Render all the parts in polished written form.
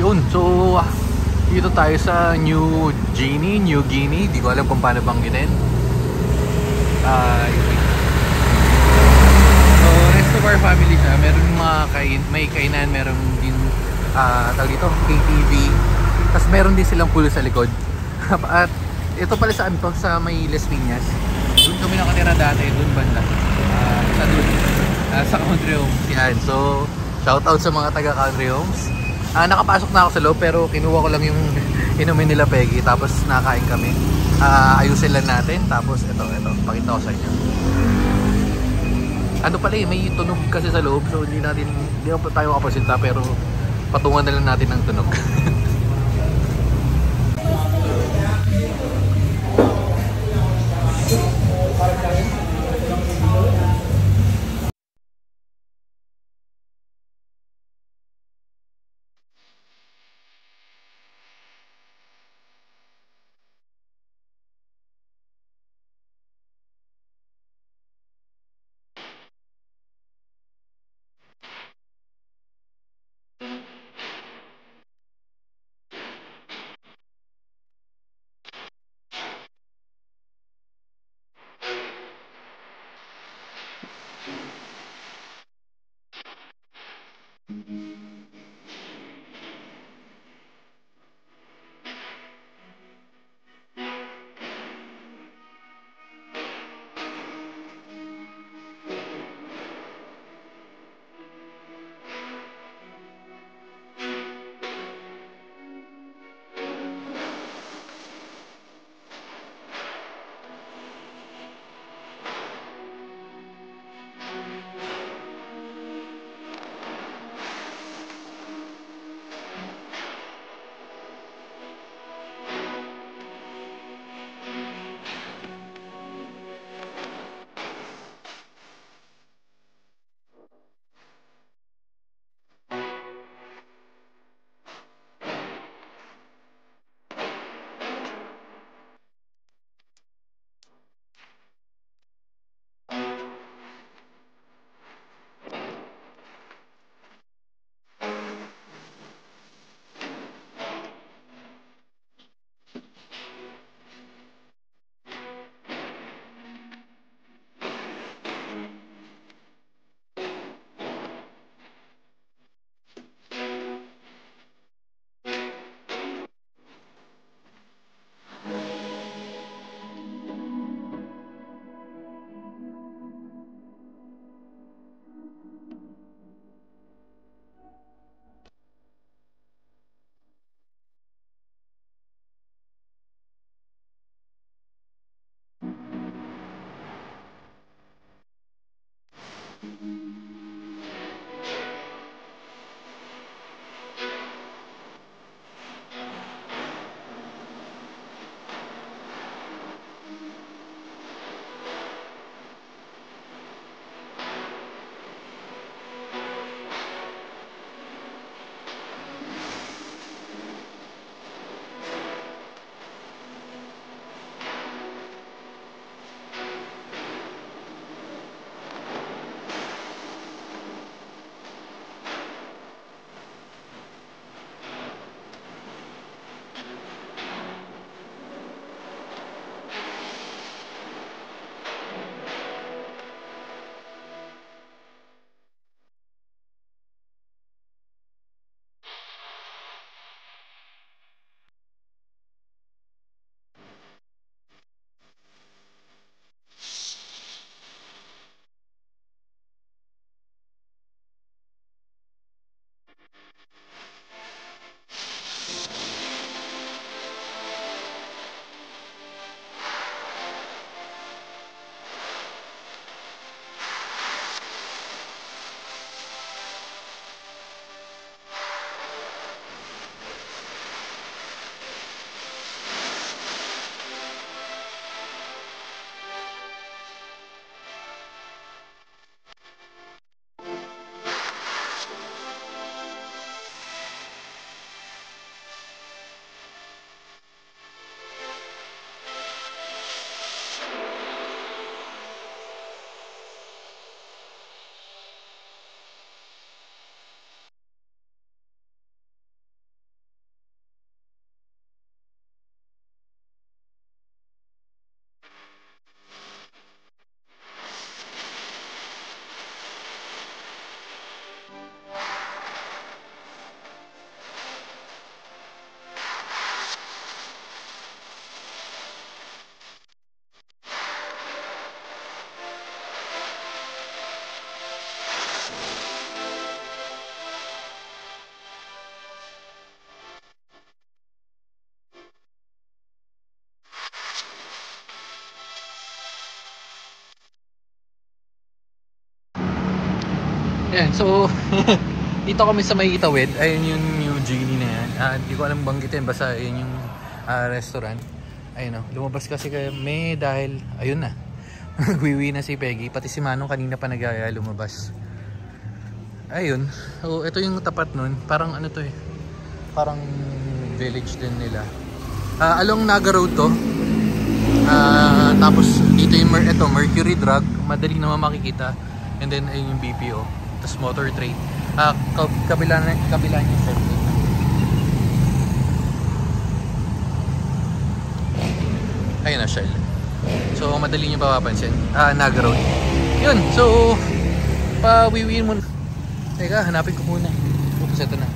Yun, so dito tayo sa New Guinea. Di ko alam kung paano banggitin. So rest of our family siya. Meron mga may kainan, meron din tawag dito, KTV. Tapos meron din silang pool sa likod. At ito pala saan to, sa may Las Piñas. Doon kami nakatira dati, doon banda. Sa doon, sa Country Homes. Yan, so shout out sa mga taga Country Homes. Nakapasok na ako sa loob pero kinuha ko lang yung inumin nila Peggy, tapos nakain kami. Ayusin lang natin, tapos ito, pakita ko sa inyo. Ano pala may tunog kasi sa loob, so hindi pa tayo makapasinta, pero patungan na lang natin ng tunog. Ayan, so dito kami sa may Itawid. Ayun yung New Genie na yan. Hindi ko alam banggitin, basta ayun yung restaurant. Ayun o, lumabas kasi kami dahil ayun na. Nagwiwi na si Peggy, pati si Manong kanina pa nagaya lumabas. Ayun, so ito yung tapat nun. Parang ano to eh, parang village din nila. Along Naga Road to. Tapos dito yung Mercury Drug, madali naman makikita. And then ayun yung BPO, tapos Motor Trade. Kabila niya sa ayun na Shell. So madali niyo papapansin. Naga Road. Yun, so pawiwiin mo. Teka, hanapin ko muna. Tapos ito na.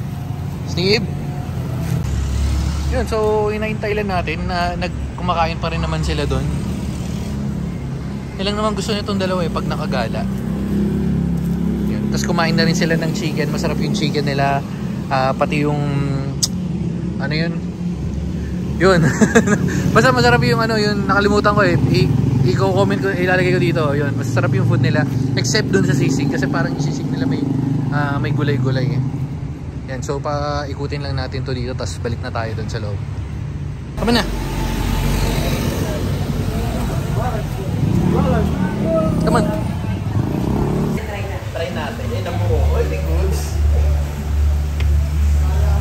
Steve! Yun, so inaintay lang natin na kumakain pa rin naman sila doon. Ilang naman gusto niya itong dalawa eh, pag nakagala. Yun. Tapos kumain na rin sila ng chicken. Masarap yung chicken nila. Pati yung ano yun? Yun. Basta masarap yung ano, yun nakalimutan ko eh. I-comment ko, ilalagay ko dito. Yun, masarap yung food nila. Except dun sa sisig. Kasi parang yung sisig nila may gulay-gulay eh. Yan, so ikutin lang natin to dito. Tapos balik na tayo dun sa loob. Tama na. Come on. Try natin. Yan ang buo. All the goods.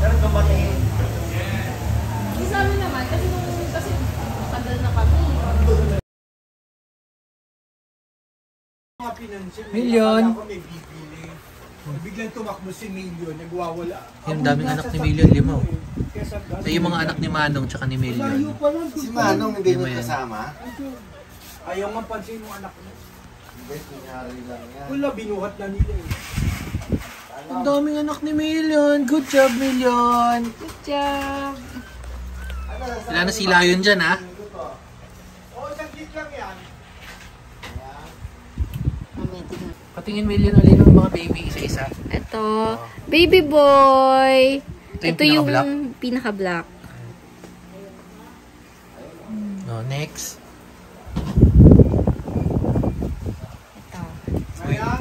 Ganun kapatingin. Isa amin naman. Kasi tagal na kami. Million. Biglang tumakbo si Million, nagwawala. Yung daming anak ni Million, 5. Yung mga anak ni Manong tsaka ni Million. Si Manong hindi niya kasama? Ayaw nga pansin yung anak niya. Hindi, kunyari lang yan. Wala, binuhat na nila eh. Ang daming anak ni Million. Good job, Million. Good job. Wala na si Lion dyan, ha? Oo, saglit lang yan. Patingin Million ulit ng mga baby isa-isa. Ito, baby boy. Ito yung pinaka-black. Oh, next. Ito.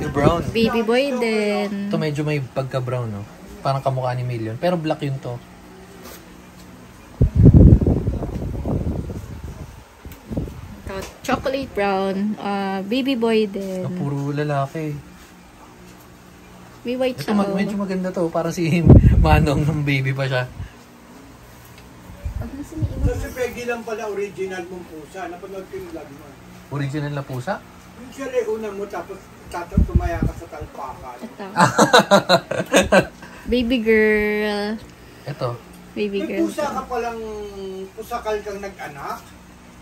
Yung brown. Baby boy din. Ito medyo may pagka-brown, no? Parang kamukha ni Million. Pero black yun to. Ito, chocolate brown. Baby boy din. Puro lalaki. May white Ito siya. medyo maganda to. Parang si Manong ng baby pa siya. So si Peggy lang pala original mong pusa. Napanood ko yung vlog mo. Original na pusa? Yung siya una mo tapos tumaya ka sa talpakan. Ito. Baby girl. Ito. Baby May girl. pusa ka palang pusakal kang nag-anak.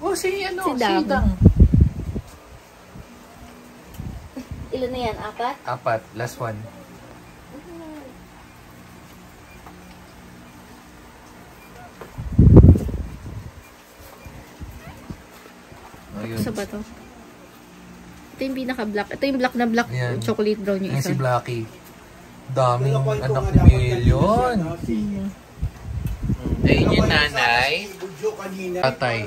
Oh, si Dang. Dang. Ilan na yan? 4? 4. Last one. Ayun. Isa ba to? Ito yung pinaka-black. Ito yung black na black. Ayan. Chocolate brown yung Ayan isa. si Blackie. Daming Dalawa ko anak nga ni dapat Million. nandito siya, no? Ayun yung nanay. Si Budyo kanina. Tatay.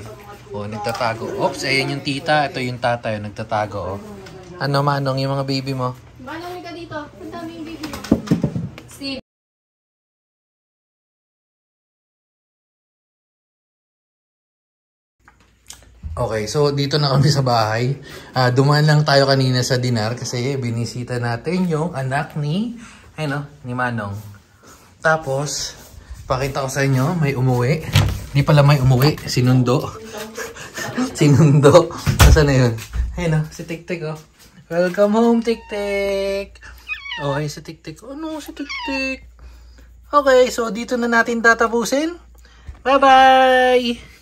O, nagtatago. Oops, ayan yung tita. Ito yung tatay. Nagtatago. Ano, Manong, yung mga baby mo? Manong ka dito. Ang dami yung baby mo. Steve. Okay, so dito na kami sa bahay. Dumaan lang tayo kanina sa dinar kasi binisita natin yung anak ni, ni Manong. Tapos, pakita ko sa inyo, may umuwi. Hindi pala may umuwi, sinundo. Sinundo. Nasaan na yun? Ayun si Tik-Tik oh. Welcome home, Tik-Tik. Oh, ayun si Tik-Tik. Ano si Tik-Tik? Okay, so dito na natin tatapusin. Bye-bye!